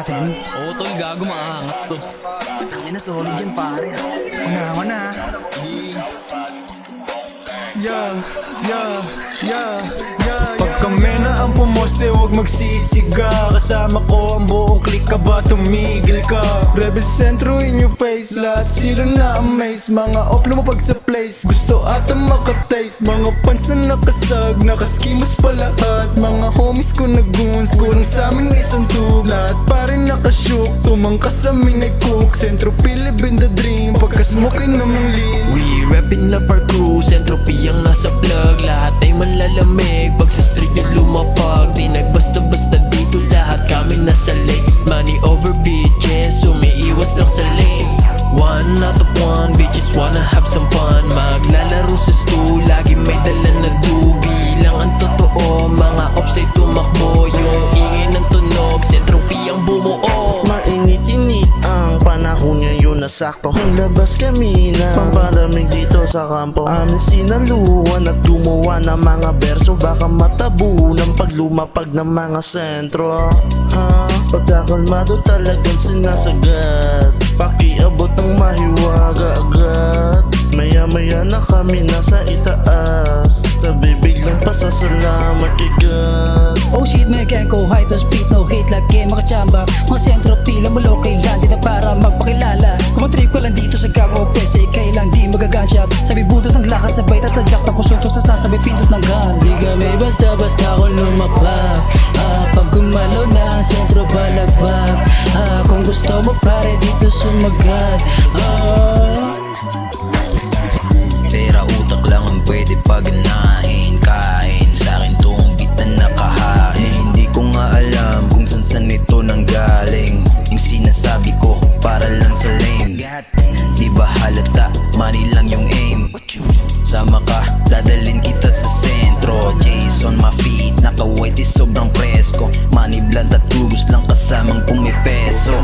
natin? Oo tol, gago, maangas to. Tangina, solid yan pare. Unahan ko na. Sige. Yeah. Pag kami na ang pumoste, huwag magsisiga. Kasama ko ang buong click, ka ba tumigil ka? Rebel Centro in your face, lahat sila na-amaze. Mga op lumapag sa place, gusto ata makataste. Mga fans na nakasag, nakaskimas pa lahat. Mga homies ko nag-goons, kurang sa amin isang tube. Lahat pa rin nakashook, tumangkas sa aming nag-cook. Centro Philippine the dream, pagkasmokin namang lean. We rapping up our crew, Centropy ang nasa plug. Lahat ay manlalamig, pag sa street yung lumapag. Di nagbasta-basta dito, lahat kami nasa lane. Money over bitches, umiiwas lang sa lane. One out of one, bitches wanna have some fun. Maglalaro sa stool, lagi may dala na dubi. Lang ang totoo, mga ops ay tumakbo. Yung ingay ng tunog, Centropy ang bumuo. Mainit-init ang panahon ngayon na sakto. Naglabas kami na pampalamig dito sa kampo. Amin sinaluan at gumawa ng mga berso. Baka matabunan pag lumapag ng mga sentro. Pagkakalmado talagang sinasagad. Pakiabot ng mahiwaga agad. Maya-maya na kami nasa itaas. Sa bibig lang pasasalamat kay God. Oh shit, may gang ko high to speed, no hate, lagi makachamba. Mga sentro pila mo lokay yan, di na para magpakilala. Kung trip ko lang dito sa gago, pesa ikay lang di magaganshot. Sabi budot ng lakad, sabay tatadyak, tapos suntos sa sabay pindot ng gun. Di kami basta-basta ko lumapag. Pag gumalaw na ang sentro balagbag. Kung gusto mo pare dito sumagat. Pera utak lang ang pwede paganahin. Kain sa'kin tong bitan na kahain. Hindi ko nga alam kung saan ito nanggaling. Yung sinasabi ko para lang sa lane. Di ba halata, money lang yung aim. Sama ka, dadalin kita sa sentro. Jason my feet, naka-white is sobrang presko. Money blunt at tubos lang kasamang pumipeso.